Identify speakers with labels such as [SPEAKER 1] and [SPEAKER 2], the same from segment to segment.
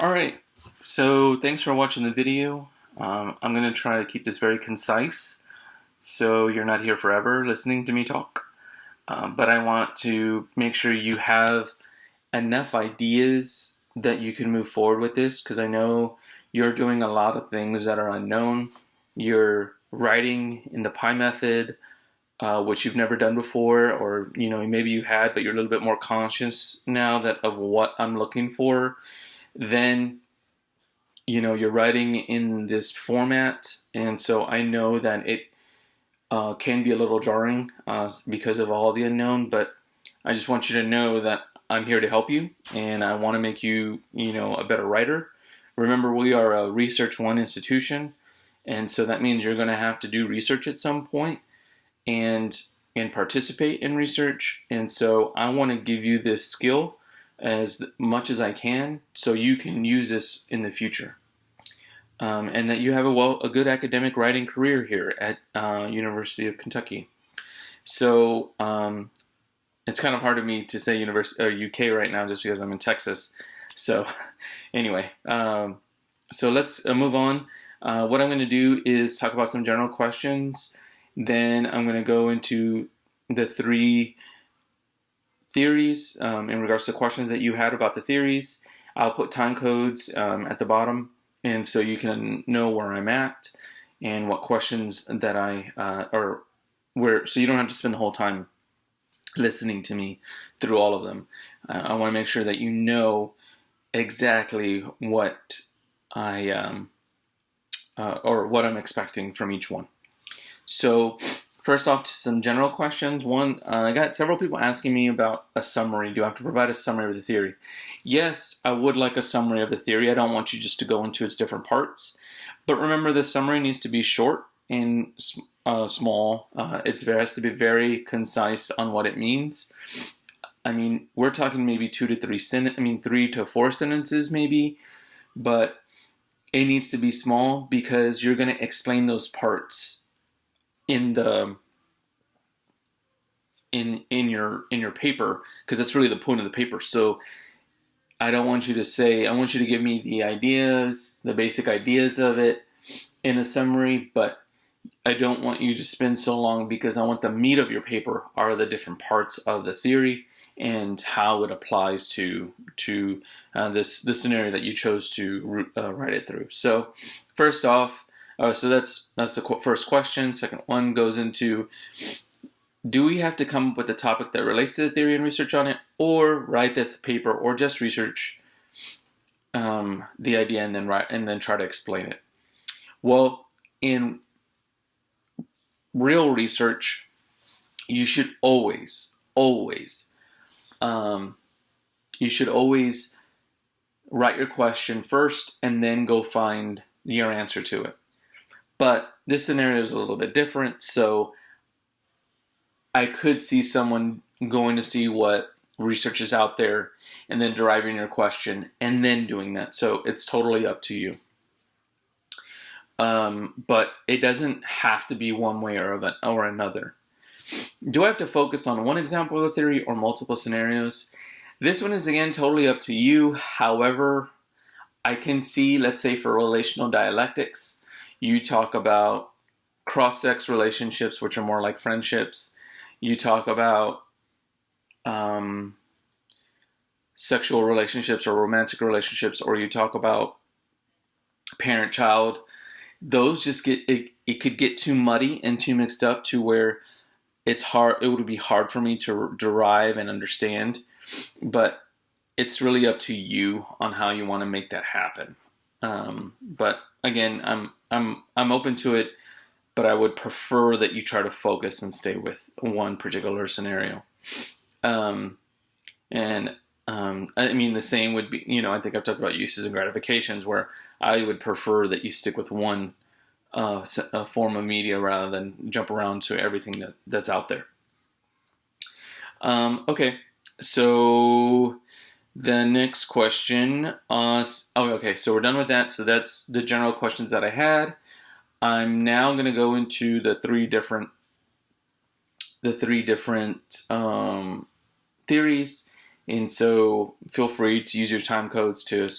[SPEAKER 1] Alright, so thanks for watching the video. I'm going to try to keep this very concise so you're not here forever listening to me talk. But I want to make sure you have enough ideas that you can move forward with this, because I know you're doing a lot of things that are unknown. You're writing in the Pi method, which you've never done before, or maybe you had, but you're a little bit more conscious now of what I'm looking for. Then you're writing in this format, and so I know that it can be a little jarring because of all the unknown, but I just want you to know that I'm here to help you, and I want to make you, a better writer. Remember, we are a Research One institution, and so that means you're going to have to do research at some point and participate in research, and so I want to give you this skill as much as I can so you can use this in the future. And that you have a good academic writing career here at University of Kentucky. So it's kind of hard for me to say University or UK right now just because I'm in Texas. So anyway, so let's move on. What I'm going to do is talk about some general questions. Then I'm going to go into the three theories in regards to questions that you had about the theories. I'll put time codes at the bottom, and so you can know where I'm at and what questions that so you don't have to spend the whole time listening to me through all of them. I want to make sure that you know exactly what what I'm expecting from each one. So first off, to some general questions. One, I got several people asking me about a summary. Do I have to provide a summary of the theory? Yes, I would like a summary of the theory. I don't want you just to go into its different parts. But remember, the summary needs to be short and small. It has to be very concise on what it means. I mean, we're talking maybe 3 to 4 sentences maybe, but it needs to be small because you're going to explain those parts in your paper, because that's really the point of the paper. So I don't want you to say, I want you to give me the ideas, the basic ideas of it in a summary, but I don't want you to spend so long, because I want the meat of your paper are the different parts of the theory and how it applies to this scenario that you chose to write it through. So first off, so that's the first question. Second one goes into, do we have to come up with a topic that relates to the theory and research on it, or write that paper, or just research the idea and then try to explain it? Well, in real research, you should always write your question first and then go find your answer to it. But this scenario is a little bit different, so I could see someone going to see what research is out there and then deriving your question and then doing that. So it's totally up to you. But it doesn't have to be one way or another. Do I have to focus on one example of the theory or multiple scenarios? This one is, again, totally up to you. However, I can see, let's say for relational dialectics, you talk about cross-sex relationships, which are more like friendships. You talk about sexual relationships or romantic relationships, or you talk about parent-child. Those just it could get too muddy and too mixed up to where it would be hard for me to derive and understand. But it's really up to you on how you want to make that happen. But again, I'm open to it, but I would prefer that you try to focus and stay with one particular scenario. I mean, the same would be, I think I've talked about uses and gratifications, where I would prefer that you stick with one form of media rather than jump around to everything that's out there. Okay, so the next question, okay, so we're done with that. So that's the general questions that I had. I'm now going to go into the three different theories, And so feel free to use your time codes to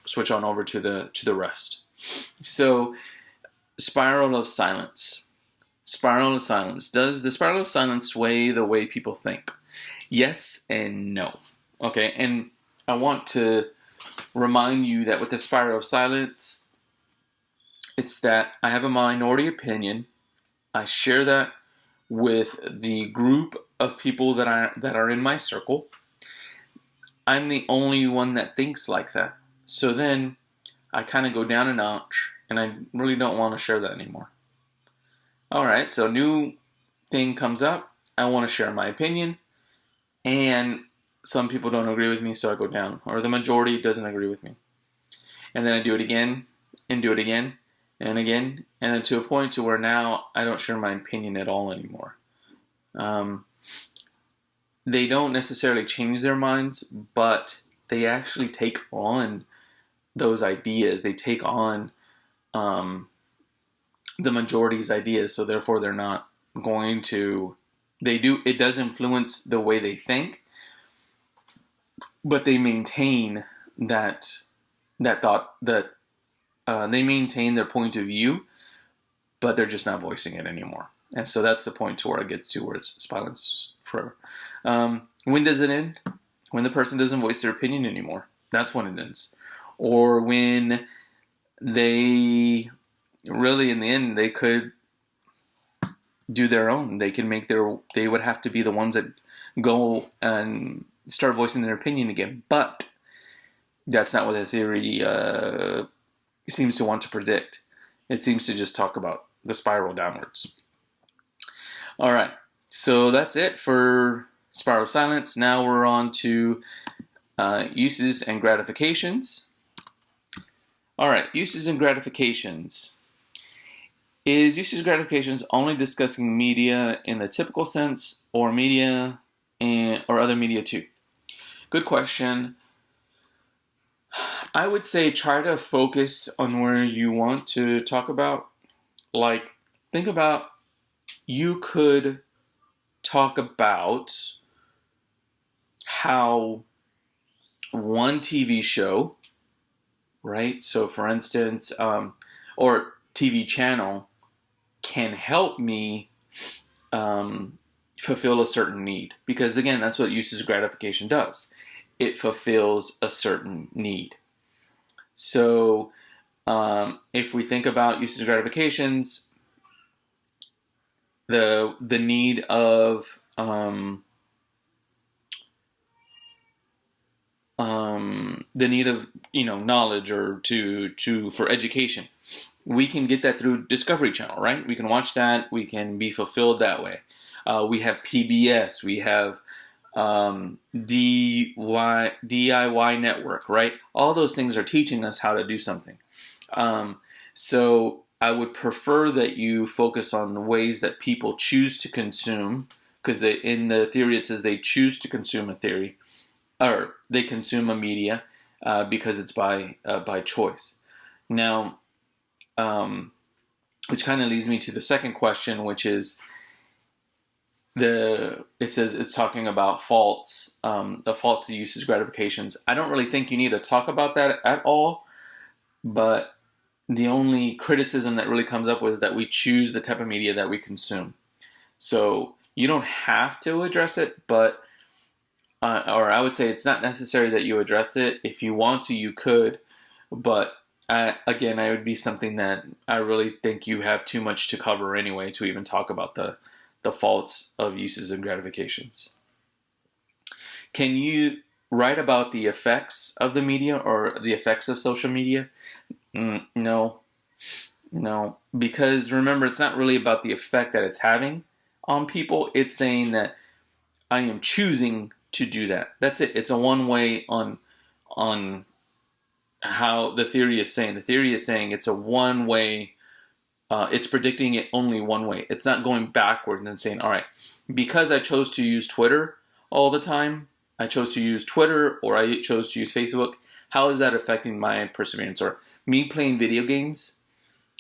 [SPEAKER 1] switch on over to the rest. So spiral of silence. Spiral of silence. Does the spiral of silence sway the way people think? Yes and no. Okay, and I want to remind you that with the spiral of silence, it's that I have a minority opinion. I share that with the group of people that are in my circle. I'm the only one that thinks like that. So then I kind of go down a notch, and I really don't want to share that anymore. All right, so new thing comes up. I want to share my opinion, and some people don't agree with me, so I go down. Or the majority doesn't agree with me. And then I do it again, and do it again, and again, and then to a point to where now I don't share my opinion at all anymore. They don't necessarily change their minds, but they actually take on those ideas. They take on the majority's ideas, so therefore they're not going to. It does influence the way they think, but they maintain that thought, that they maintain their point of view, but they're just not voicing it anymore. And so that's the point to where it gets to where it's silence forever. When does it end? When the person doesn't voice their opinion anymore. That's when it ends. Or when they really, in the end, they could do their own. They can make they would have to be the ones that go and start voicing their opinion again. But that's not what the theory seems to want to predict. It seems to just talk about the spiral downwards. All right, so that's it for spiral of silence. Now we're on to uses and gratifications. All right, uses and gratifications. Is uses and gratifications only discussing media in the typical sense, or media or other media too? Good question. I would say try to focus on where you want to talk about. Like, think about, you could talk about how one TV show, right? So for instance, or TV channel can help me fulfill a certain need. Because again, that's what uses of gratification does. It fulfills a certain need. So if we think about uses of gratifications, the need of knowledge, or for education, we can get that through Discovery Channel, right? We can watch that. We can be fulfilled that way. We have PBS. We have DIY Network, right? All those things are teaching us how to do something. So I would prefer that you focus on the ways that people choose to consume, because in the theory it says they choose to consume a theory, or they consume a media because it's by choice. Now, which kind of leads me to the second question, which is it says it's talking about faults, the faults to uses gratifications. I don't really think you need to talk about that at all, but the only criticism that really comes up was that we choose the type of media that we consume. So you don't have to address it, but or I would say it's not necessary that you address it. If you want to, you could, but again, it would be something that I really think you have too much to cover anyway to even talk about the faults of uses and gratifications. Can you write about the effects of the media or the effects of social media? No, because remember, it's not really about the effect that it's having on people. It's saying that I am choosing to do that. That's it. It's a one way on how the theory is saying. The theory is saying it's a one way. It's predicting it only one way. It's not going backward and then saying, all right, because I chose to use Twitter all the time, I chose to use Twitter, or I chose to use Facebook, how is that affecting my perseverance? Or me playing video games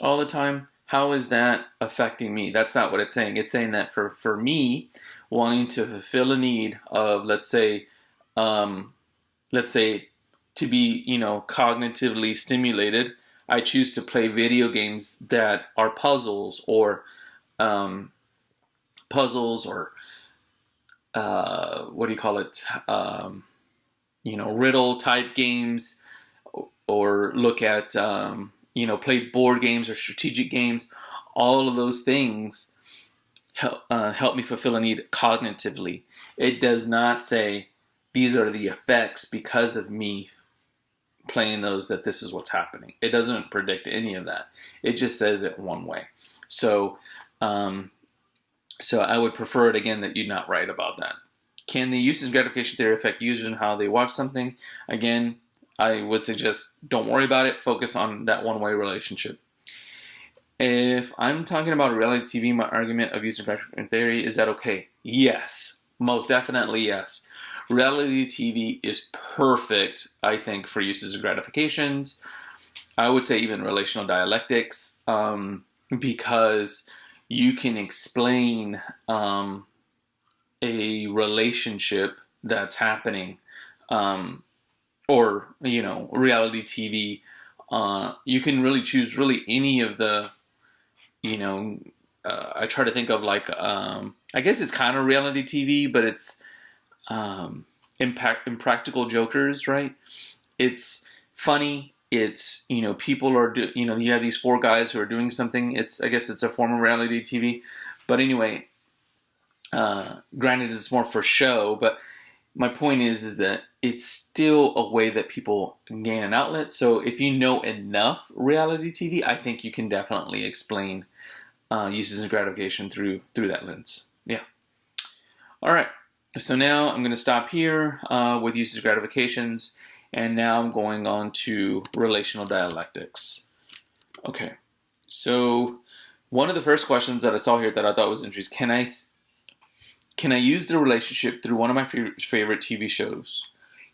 [SPEAKER 1] all the time, how is that affecting me? That's not what it's saying. It's saying that for me, wanting to fulfill a need of, let's say, let's say, to be, cognitively stimulated, I choose to play video games that are um, puzzles or what do you call it? Riddle type games, or look at, play board games or strategic games. All of those things help me fulfill a need cognitively. It does not say these are the effects because of me playing those, that this is what's happening. It doesn't predict any of that. It just says it one way. So, so I would prefer it, again, that you not write about that. Can the usage gratification theory affect users and how they watch something? Again, I would suggest don't worry about it. Focus on that one-way relationship. If I'm talking about reality TV, my argument of usage gratification theory, is that okay? Yes. Most definitely yes. Reality TV is perfect, I think, for uses of gratifications. I would say even relational dialectics, because you can explain a relationship that's happening, or reality TV. You can really choose any of the, I try to think of like, I guess it's kind of reality TV, but it's impractical jokers, right? It's funny. It's, people are, you have these four guys who are doing something. I guess it's a form of reality TV. But anyway, granted, it's more for show, but my point is that it's still a way that people gain an outlet. So if you know enough reality TV, I think you can definitely explain uses of gratification through that lens. Yeah. All right. So now I'm going to stop here with uses of gratifications, and now I'm going on to relational dialectics. Okay. So one of the first questions that I saw here that I thought was interesting: Can I use the relationship through one of my favorite TV shows?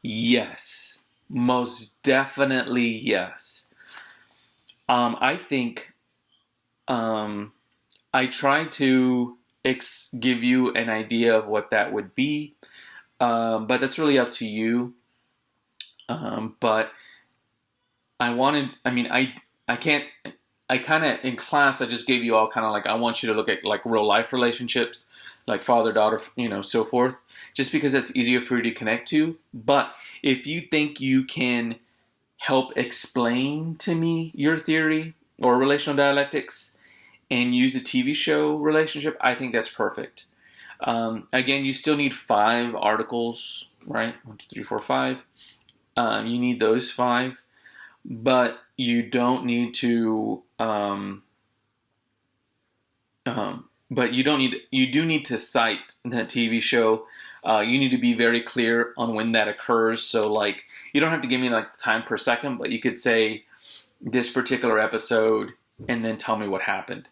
[SPEAKER 1] Yes. Most definitely yes. I think I try to give you an idea of what that would be, but that's really up to you. But I can't, I kind of, in class, I just gave you all kind of like, I want you to look at like real life relationships, like father, daughter, so forth, just because that's easier for you to connect to. But if you think you can help explain to me your theory or relational dialectics and use a TV show relationship, I think that's perfect. Again, you still need 5 articles, right? 1, 2, 3, 4, 5. You need those 5, but you don't need to. You do need to cite that TV show. You need to be very clear on when that occurs. So, like, you don't have to give me like the time per second, but you could say this particular episode and then tell me what happened.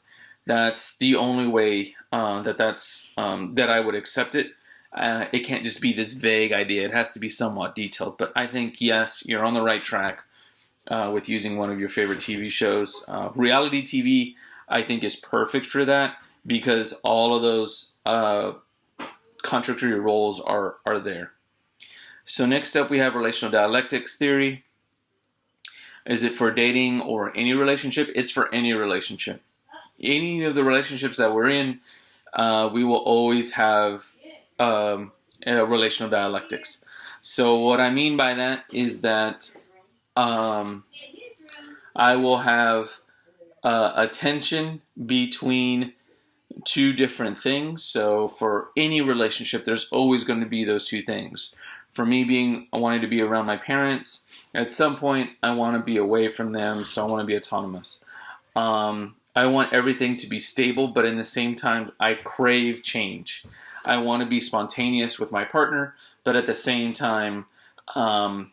[SPEAKER 1] That's the only way that I would accept it. It can't just be this vague idea. It has to be somewhat detailed. But I think, yes, you're on the right track with using one of your favorite TV shows. Reality TV, I think, is perfect for that because all of those contradictory roles are there. So next up, we have relational dialectics theory. Is it for dating or any relationship? It's for any relationship. Any of the relationships that we're in, we will always have relational dialectics. So what I mean by that is that I will have a tension between 2 different things. So for any relationship, there's always going to be those 2 things. For me, wanting to be around my parents, at some point I want to be away from them, so I want to be autonomous. I want everything to be stable, but in the same time, I crave change. I want to be spontaneous with my partner, but at the same time, I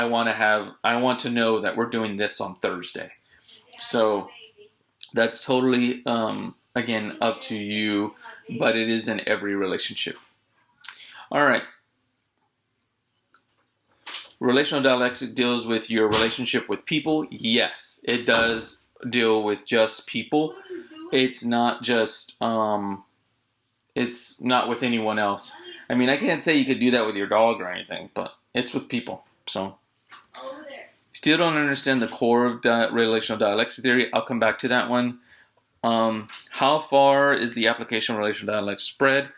[SPEAKER 1] want to know that we're doing this on Thursday. So that's totally, again, up to you, but it is in every relationship. All right. Relational dialectics deals with your relationship with people. Yes, it does deal with just people. It's not just, it's not with anyone else. I mean, I can't say you could do that with your dog or anything, but it's with people. So, still don't understand the core of relational dialectics theory. I'll come back to that one. How far is the application of relational dialectics spread?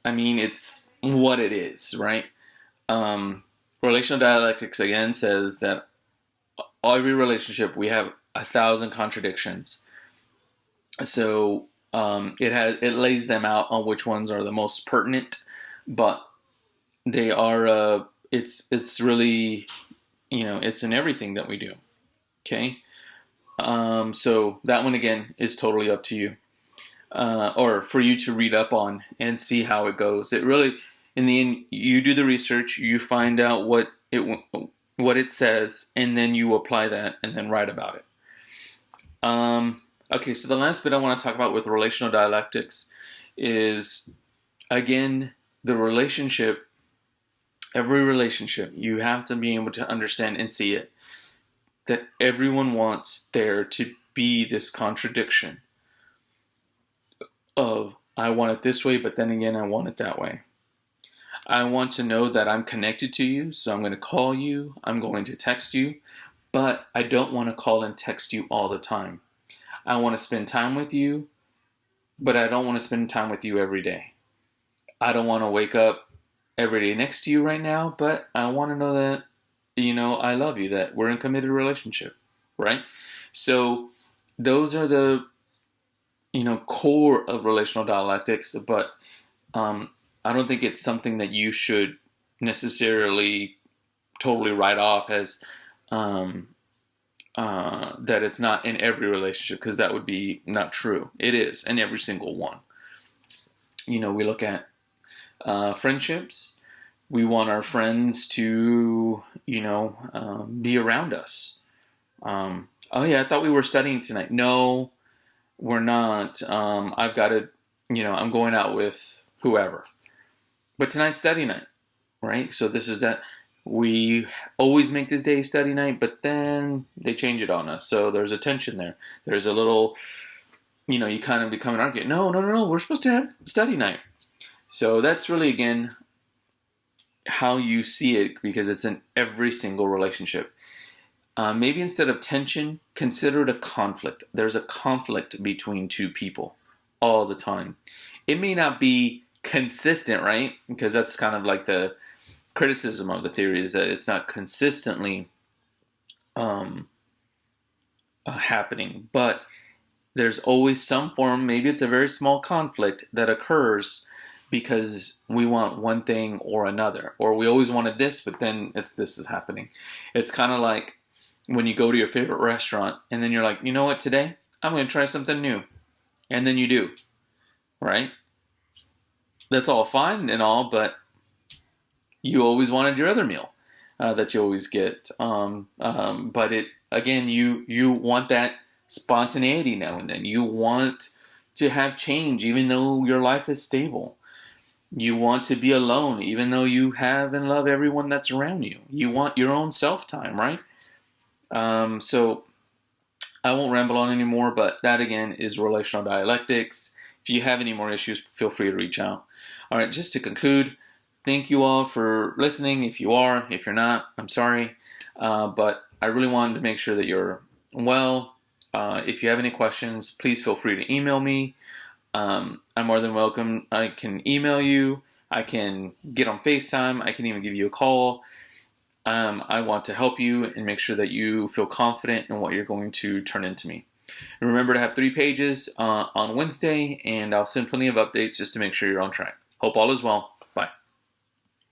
[SPEAKER 1] I mean, it's what it is, right? Relational dialectics, again, says that every relationship, we have 1,000 contradictions. So it lays them out on which ones are the most pertinent, but they are, it's really, it's in everything that we do, okay? So that one, again, is totally up to you. Or for you to read up on and see how it goes. It really, in the end, you do the research, you find out what it says, and then you apply that and then write about it. Okay, so the last bit I want to talk about with relational dialectics is, again, the relationship. Every relationship, you have to be able to understand and see it, that everyone wants there to be this contradiction of, I want it this way, but then again, I want it that way. I want to know that I'm connected to you, so I'm going to call you, I'm going to text you, but I don't want to call and text you all the time. I want to spend time with you, but I don't want to spend time with you every day. I don't want to wake up every day next to you right now, but I want to know that, I love you, that we're in a committed relationship, right? So those are the, core of relational dialectics, but I don't think it's something that you should necessarily totally write off as that it's not in every relationship, because that would be not true. It is in every single one. We look at friendships. We want our friends to, be around us. Oh yeah, I thought we were studying tonight. No, we're not. I've got to, I'm going out with whoever. But tonight's study night, right? So this is that. We always make this day study night, but then they change it on us. So there's a tension there. There's a little, you kind of become an argument. No. We're supposed to have study night. So that's really, again, how you see it, because it's in every single relationship. Maybe instead of tension, consider it a conflict. There's a conflict between two people all the time. It may not be consistent, right? Because that's kind of like the criticism of the theory, is that it's not consistently happening. But there's always some form, maybe it's a very small conflict that occurs because we want one thing or another. Or we always wanted this, but then this is happening. It's kind of like when you go to your favorite restaurant and then you're like, you know what, today I'm going to try something new. And then you do, right? That's all fine and all, but you always wanted your other meal that you always get. But again, you want that spontaneity now and then. You want to have change even though your life is stable. You want to be alone even though you have and love everyone that's around you. You want your own self-time, right? So I won't ramble on anymore, but that again is relational dialectics. If you have any more issues, feel free to reach out. All right, just to conclude, thank you all for listening. If you are, if you're not, I'm sorry. But I really wanted to make sure that you're well. If you have any questions, please feel free to email me. I'm more than welcome. I can email you. I can get on FaceTime. I can even give you a call. I want to help you and make sure that you feel confident in what you're going to turn into me. And remember to have 3 pages on Wednesday, and I'll send plenty of updates just to make sure you're on track. Hope all is well.